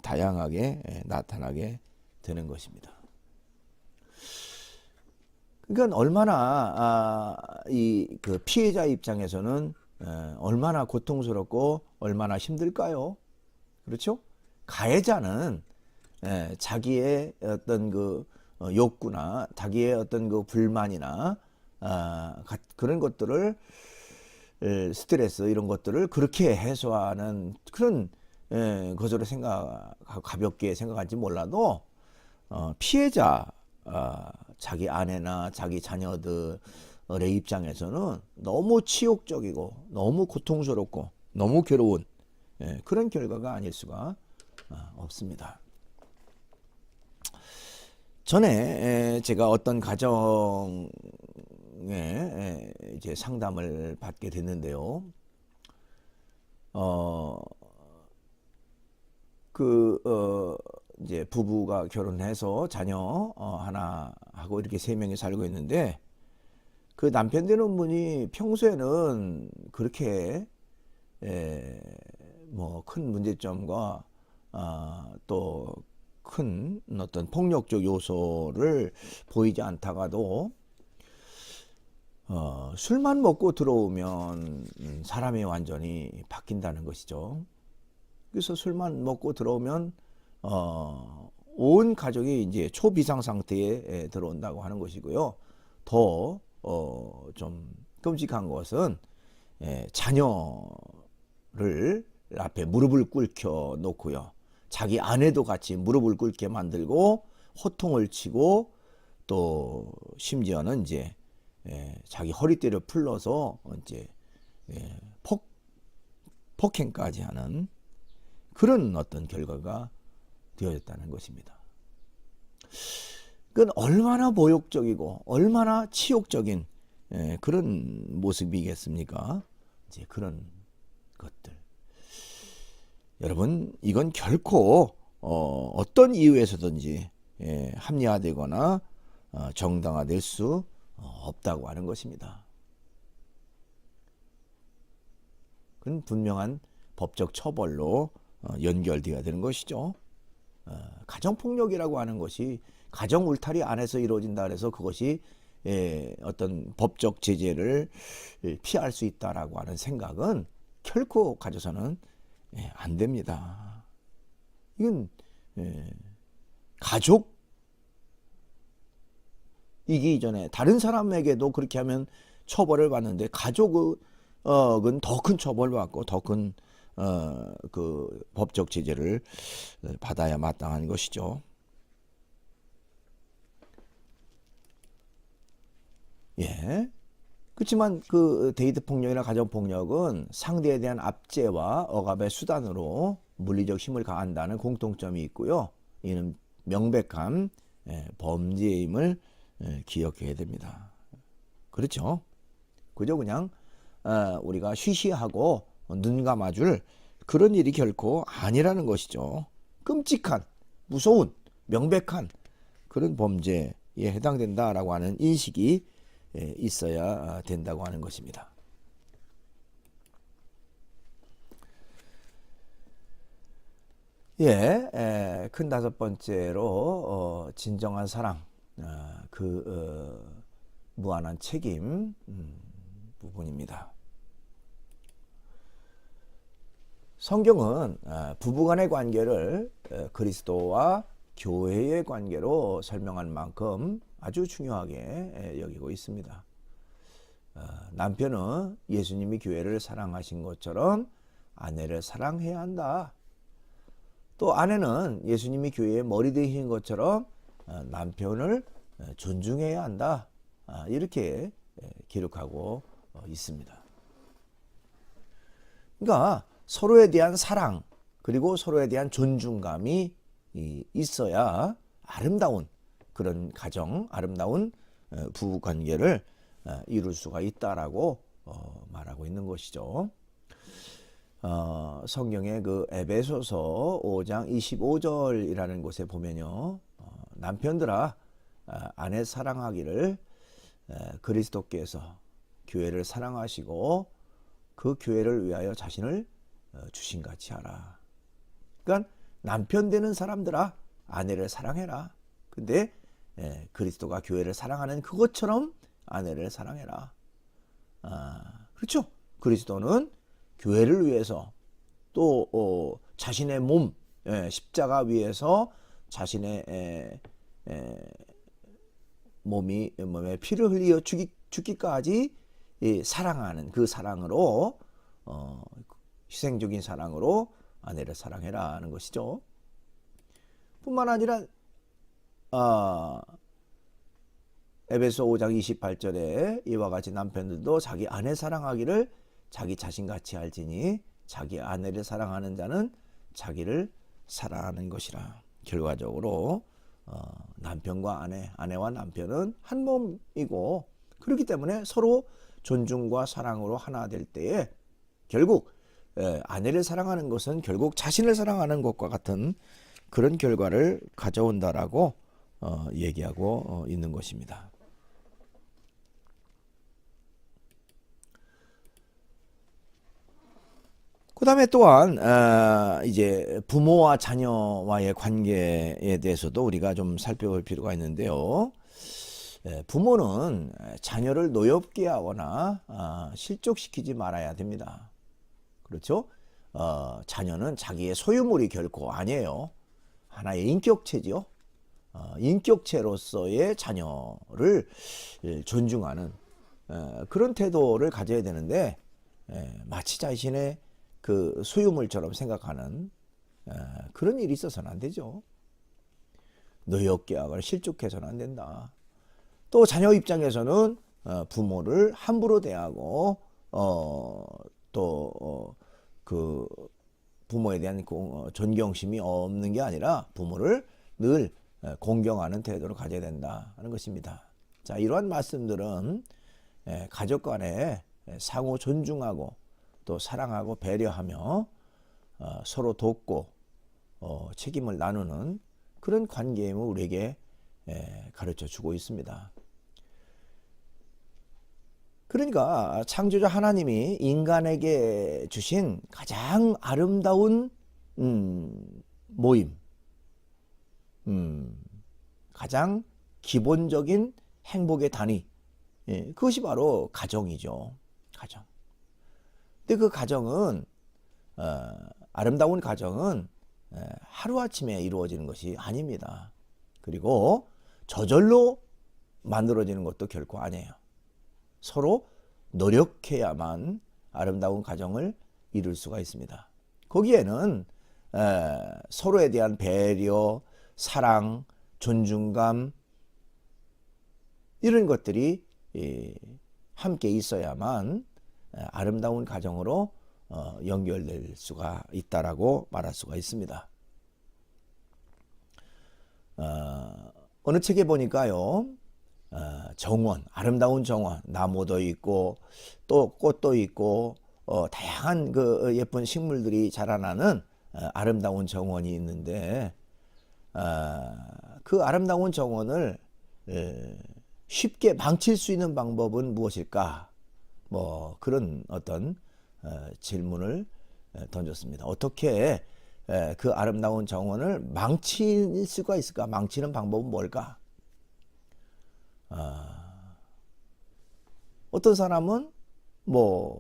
다양하게 나타나게 되는 것입니다. 그러니까 얼마나 이 그 피해자 입장에서는 얼마나 고통스럽고 얼마나 힘들까요? 그렇죠? 가해자는 자기의 어떤 그 욕구나 자기의 어떤 그 불만이나 그런 것들을 스트레스 이런 것들을 그렇게 해소하는 그런 것으로 생각하고 가볍게 생각할지 몰라도 피해자 자기 아내나 자기 자녀들의 입장에서는 너무 치욕적이고 너무 고통스럽고 너무 괴로운 그런 결과가 아닐 수가 없습니다. 전에 제가 어떤 가정에 이제 상담을 받게 됐는데요. 이제 부부가 결혼해서 자녀 하나 하고 이렇게 3명이 살고 있는데 그 남편 되는 분이 평소에는 그렇게 뭐 큰 문제점과 또 큰 어떤 폭력적 요소를 보이지 않다가도 술만 먹고 들어오면 사람이 완전히 바뀐다는 것이죠. 그래서 술만 먹고 들어오면 온 가족이 이제 초비상 상태에 들어온다고 하는 것이고요. 더 좀 끔찍한 것은 자녀를 앞에 무릎을 꿇혀 놓고요. 자기 아내도 같이 무릎을 꿇게 만들고 호통을 치고 또 심지어는 이제 자기 허리띠를 풀러서 이제 폭행까지 하는 그런 어떤 결과가 되어졌다는 것입니다. 그건 얼마나 모욕적이고 얼마나 치욕적인 그런 모습이겠습니까? 이제 그런 것들. 여러분, 이건 결코 어떤 이유에서든지 합리화되거나 정당화될 수 없다고 하는 것입니다. 그건 분명한 법적 처벌로 연결되어야 되는 것이죠. 가정폭력이라고 하는 것이 가정 울타리 안에서 이루어진다 그래서 그것이 어떤 법적 제재를 피할 수 있다라고 하는 생각은 결코 가져서는 안 됩니다. 이건 가족이기 이전에 다른 사람에게도 그렇게 하면 처벌을 받는데 가족은 더 큰 처벌을 받고 더 큰 그 법적 제재를 받아야 마땅한 것이죠. 예. 그렇지만 그 데이트 폭력이나 가정 폭력은 상대에 대한 압제와 억압의 수단으로 물리적 힘을 가한다는 공통점이 있고요. 이는 명백한 범죄임을 기억해야 됩니다. 그렇죠? 그저 그냥 우리가 쉬쉬하고 눈 감아줄 그런 일이 결코 아니라는 것이죠. 끔찍한, 무서운, 명백한 그런 범죄에 해당된다라고 하는 인식이 있어야 된다고 하는 것입니다. 큰 다섯 번째로 진정한 사랑, 무한한 책임 부분입니다. 성경은 부부간의 관계를 그리스도와 교회의 관계로 설명한 만큼 아주 중요하게 여기고 있습니다. 남편은 예수님이 교회를 사랑하신 것처럼 아내를 사랑해야 한다. 또 아내는 예수님이 교회의 머리 되신 것처럼 남편을 존중해야 한다. 이렇게 기록하고 있습니다. 그러니까 서로에 대한 사랑 그리고 서로에 대한 존중감이 있어야 아름다운 그런 가정, 아름다운 부부 관계를 이룰 수가 있다라고 말하고 있는 것이죠. 성경의 그 에베소서 5장 25절이라는 곳에 보면요, 남편들아 아내 사랑하기를 그리스도께서 교회를 사랑하시고 그 교회를 위하여 자신을 주신같이 하라. 그러니까 남편 되는 사람들아 아내를 사랑해라. 근데 그리스도가 교회를 사랑하는 그것처럼 아내를 사랑해라. 그렇죠? 그리스도는 교회를 위해서 또 자신의 몸 십자가 위에서 자신의 몸에 피를 흘려 죽기까지 사랑하는 그 사랑으로 희생적인 사랑으로 아내를 사랑해라 하는 것이죠. 뿐만 아니라 에베소 5장 28절에 이와 같이 남편들도 자기 아내 사랑하기를 자기 자신같이 알지니 자기 아내를 사랑하는 자는 자기를 사랑하는 것이라. 결과적으로 남편과 아내와 남편은 한 몸이고 그렇기 때문에 서로 존중과 사랑으로 하나 될 때에 결국 아내를 사랑하는 것은 결국 자신을 사랑하는 것과 같은 그런 결과를 가져온다라고 얘기하고 있는 것입니다. 그 다음에 또한 이제 부모와 자녀와의 관계에 대해서도 우리가 좀 살펴볼 필요가 있는데요. 부모는 자녀를 노엽게 하거나 실족시키지 말아야 됩니다. 그렇죠? 자녀는 자기의 소유물이 결코 아니에요. 하나의 인격체지요. 인격체로서의 자녀를 존중하는 그런 태도를 가져야 되는데 마치 자신의 그 소유물처럼 생각하는 그런 일이 있어서는 안 되죠. 노엽게 하거나 실족해서는 안 된다. 또 자녀 입장에서는 부모를 함부로 대하고 또 그 부모에 대한 존경심이 없는 게 아니라 부모를 늘 공경하는 태도를 가져야 된다 하는 것입니다. 자, 이러한 말씀들은 가족 간에 상호 존중하고 또 사랑하고 배려하며 서로 돕고 책임을 나누는 그런 관계임을 우리에게 가르쳐 주고 있습니다. 그러니까 창조자 하나님이 인간에게 주신 가장 아름다운 모임, 가장 기본적인 행복의 단위, 그것이 바로 가정이죠. 가정. 근데 그 가정은 아름다운 가정은 하루아침에 이루어지는 것이 아닙니다. 그리고 저절로 만들어지는 것도 결코 아니에요. 서로 노력해야만 아름다운 가정을 이룰 수가 있습니다. 거기에는 서로에 대한 배려, 사랑, 존중감 이런 것들이 함께 있어야만 아름다운 가정으로 연결될 수가 있다라고 말할 수가 있습니다. 어느 책에 보니까요, 정원, 아름다운 정원, 나무도 있고 또 꽃도 있고 다양한 그 예쁜 식물들이 자라나는 아름다운 정원이 있는데, 그 아름다운 정원을 쉽게 망칠 수 있는 방법은 무엇일까? 뭐 그런 어떤 질문을 던졌습니다. 어떻게 그 아름다운 정원을 망칠 수가 있을까? 망치는 방법은 뭘까? 어떤 사람은 뭐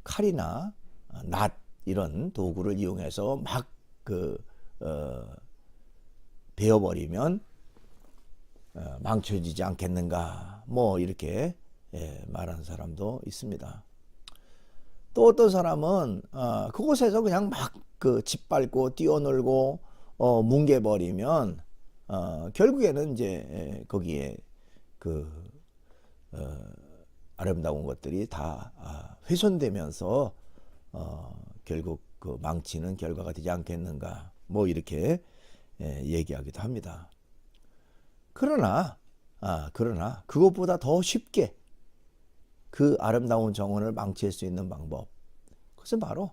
칼이나 낫 이런 도구를 이용해서 막 베어버리면 망쳐지지 않겠는가, 뭐 이렇게 말하는 사람도 있습니다. 또 어떤 사람은 그곳에서 그냥 막 짓밟고 뛰어놀고 뭉개버리면 결국에는 이제 거기에 아름다운 것들이 다 훼손되면서 결국 그 망치는 결과가 되지 않겠는가, 뭐 이렇게 얘기하기도 합니다. 그러나 그것보다 더 쉽게 그 아름다운 정원을 망칠 수 있는 방법, 그것은 바로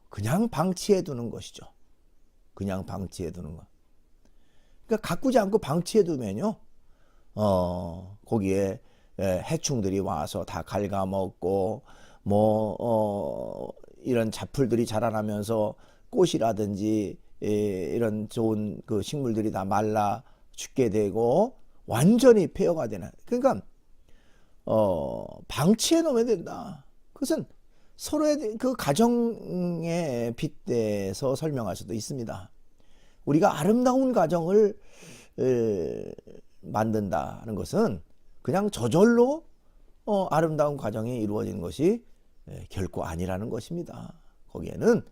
그냥 방치해 두는 것이죠. 그냥 방치해 두는 것. 그러니까 가꾸지 않고 방치해 두면요, 거기에 해충들이 와서 다 갉아먹고 이런 잡풀들이 자라나면서 꽃이라든지 이런 좋은 그 식물들이 다 말라 죽게 되고 완전히 폐허가 되는. 그러니까 방치해 놓으면 된다. 그것은 서로의 그 가정에 빗대서 설명할 수도 있습니다. 우리가 아름다운 가정을 만든다는 것은 그냥 저절로 아름다운 가정이 이루어지는 것이 결코 아니라는 것입니다. 거기에는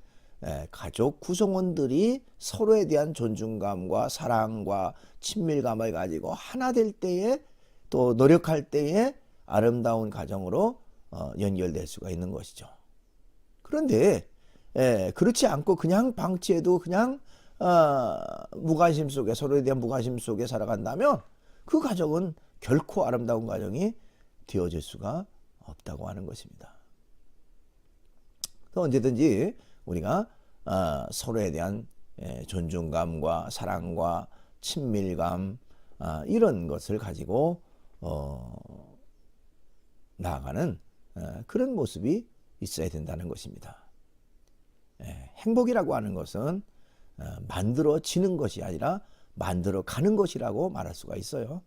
가족 구성원들이 서로에 대한 존중감과 사랑과 친밀감을 가지고 하나 될 때에, 또 노력할 때에 아름다운 가정으로 연결될 수가 있는 것이죠. 그런데 그렇지 않고 그냥 방치해도 그냥 무관심 속에, 서로에 대한 무관심 속에 살아간다면 그 가정은 결코 아름다운 가정이 되어질 수가 없다고 하는 것입니다. 언제든지 우리가 서로에 대한 존중감과 사랑과 친밀감, 이런 것을 가지고 나아가는 그런 모습이 있어야 된다는 것입니다. 행복이라고 하는 것은 만들어지는 것이 아니라 만들어가는 것이라고 말할 수가 있어요.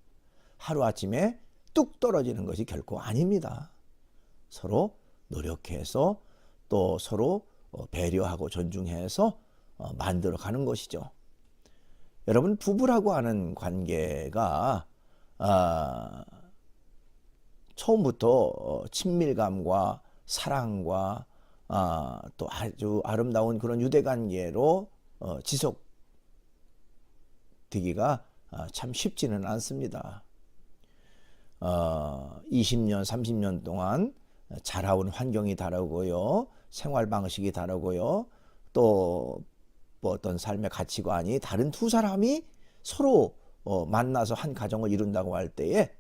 하루아침에 뚝 떨어지는 것이 결코 아닙니다. 서로 노력해서 또 서로 배려하고 존중해서 만들어가는 것이죠. 여러분, 부부라고 하는 관계가 처음부터 친밀감과 사랑과 또 아주 아름다운 그런 유대관계로 지속되기가 참 쉽지는 않습니다. 20년, 30년 동안 자라온 환경이 다르고요, 생활 방식이 다르고요, 또 뭐 어떤 삶의 가치관이 다른 두 사람이 서로 만나서 한 가정을 이룬다고 할 때에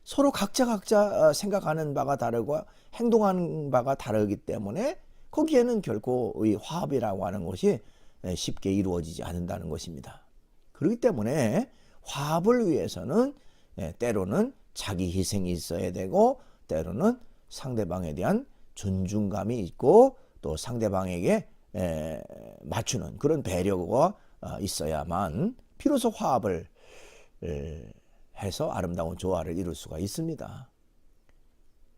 서로 각자 생각하는 바가 다르고 행동하는 바가 다르기 때문에 거기에는 결코 이 화합이라고 하는 것이 쉽게 이루어지지 않는다는 것입니다. 그렇기 때문에 화합을 위해서는 때로는 자기 희생이 있어야 되고, 때로는 상대방에 대한 존중감이 있고, 또 상대방에게 맞추는 그런 배려가 있어야만 비로소 화합을 해서 아름다운 조화를 이룰 수가 있습니다.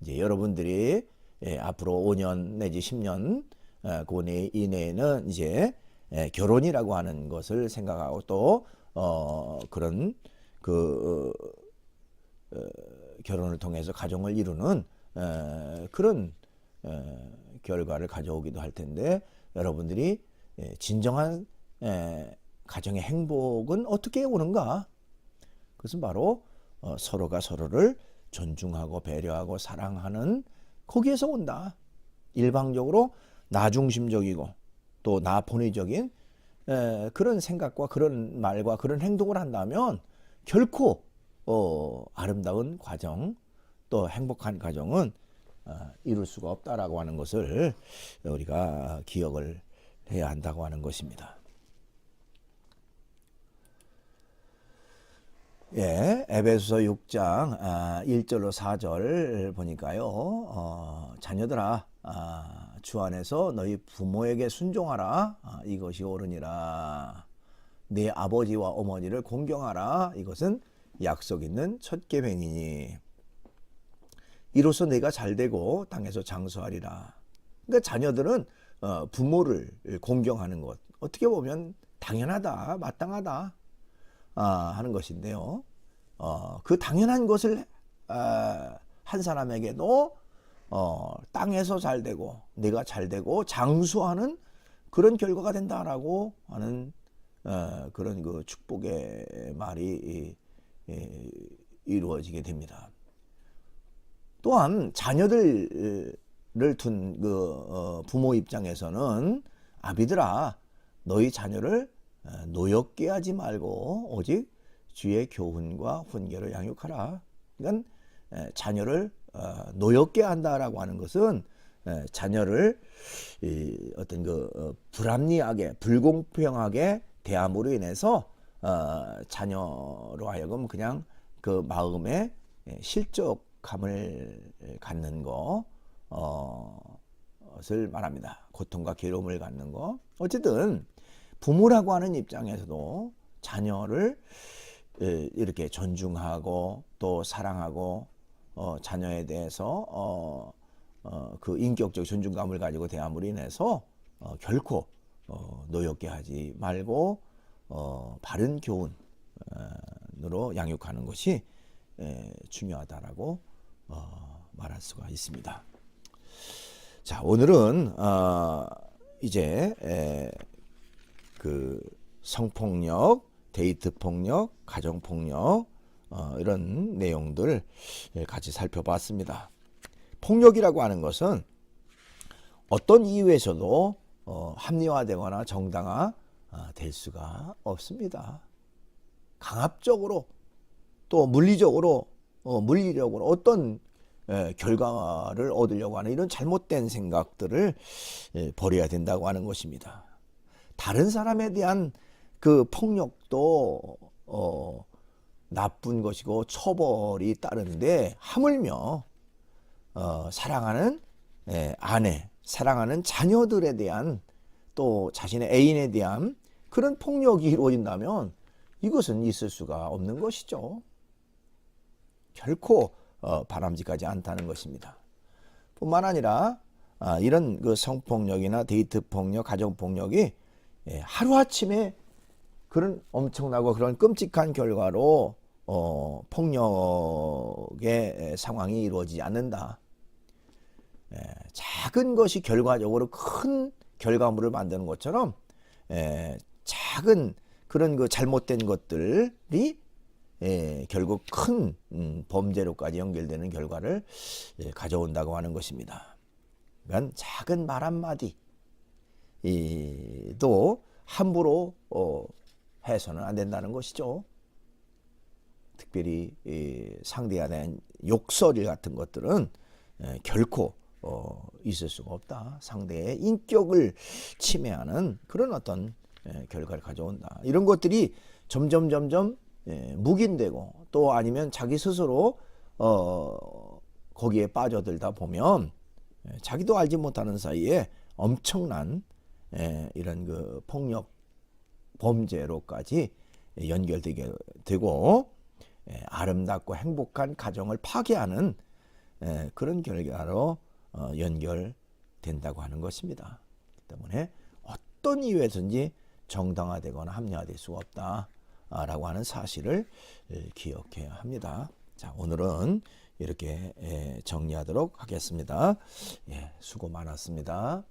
이제 여러분들이 앞으로 5년 내지 10년 그 이내에는 이제 결혼이라고 하는 것을 생각하고 또 그런 그 결혼을 통해서 가정을 이루는 그런 결과를 가져오기도 할 텐데, 여러분들이 진정한 가정의 행복은 어떻게 오는가? 그것은 바로 서로가 서로를 존중하고 배려하고 사랑하는 거기에서 온다. 일방적으로 나 중심적이고 또 나 본위적인 그런 생각과 그런 말과 그런 행동을 한다면 결코 아름다운 과정 또 행복한 가정은 이룰 수가 없다라고 하는 것을 우리가 기억을 해야 한다고 하는 것입니다. 예, 에베소서 6장 1절로 4절 보니까요. 자녀들아, 주 안에서 너희 부모에게 순종하라. 이것이 옳으니라. 네 아버지와 어머니를 공경하라. 이것은 약속 있는 첫 계명이니 이로써 내가 잘되고 땅에서 장수하리라. 그러니까 자녀들은 부모를 공경하는 것, 어떻게 보면 당연하다, 마땅하다 하는 것인데요. 그 당연한 것을 한 사람에게도 땅에서 잘되고 내가 잘되고 장수하는 그런 결과가 된다라고 하는 그런 그 축복의 말이 이루어지게 됩니다. 또한 자녀들을 둔 그 부모 입장에서는 아비들아, 너희 자녀를 노엽게 하지 말고 오직 주의 교훈과 훈계를 양육하라. 그러니까 자녀를 노엽게 한다라고 하는 것은 자녀를 어떤 그 불합리하게 불공평하게 대함으로 인해서 자녀로 하여금 그냥 그 마음에 실족감을 갖는 것을 말합니다. 고통과 괴로움을 갖는 것. 어쨌든 부모라고 하는 입장에서도 자녀를 이렇게 존중하고 또 사랑하고 자녀에 대해서 그 인격적 존중감을 가지고 대함으로 인해서 결코 노엽게 하지 말고 바른 교훈으로 양육하는 것이 중요하다라고 말할 수가 있습니다. 자, 오늘은 이제 그 성폭력, 데이트폭력, 가정폭력 이런 내용들 같이 살펴봤습니다. 폭력이라고 하는 것은 어떤 이유에서도 합리화되거나 정당화 될 수가 없습니다. 강압적으로 또 물리적으로 어떤 결과를 얻으려고 하는 이런 잘못된 생각들을 버려야 된다고 하는 것입니다. 다른 사람에 대한 그 폭력도 나쁜 것이고 처벌이 따르는데, 하물며 사랑하는 아내, 사랑하는 자녀들에 대한 또 자신의 애인에 대한 그런 폭력이 이루어진다면 이것은 있을 수가 없는 것이죠. 결코 바람직하지 않다는 것입니다. 뿐만 아니라 이런 그 성폭력이나 데이트폭력, 가정폭력이 하루아침에 그런 엄청나고 그런 끔찍한 결과로 폭력의 상황이 이루어지지 않는다. 작은 것이 결과적으로 큰 결과물을 만드는 것처럼 작은 그런 그 잘못된 것들이 결국 큰 범죄로까지 연결되는 결과를 가져온다고 하는 것입니다. 그러니까 작은 말 한마디도 함부로 해서는 안 된다는 것이죠. 특별히 상대에 대한 욕설 같은 것들은 결코 있을 수가 없다. 상대의 인격을 침해하는 그런 어떤 결과를 가져온다. 이런 것들이 점점 묵인되고 또 아니면 자기 스스로 거기에 빠져들다 보면 자기도 알지 못하는 사이에 엄청난 이런 그 폭력 범죄로까지 연결되게 되고, 아름답고 행복한 가정을 파괴하는 그런 결과로 연결된다고 하는 것입니다. 때문에 어떤 이유에서든지 정당화되거나 합리화될 수가 없다라고 하는 사실을 기억해야 합니다. 자, 오늘은 이렇게 정리하도록 하겠습니다. 수고 많았습니다.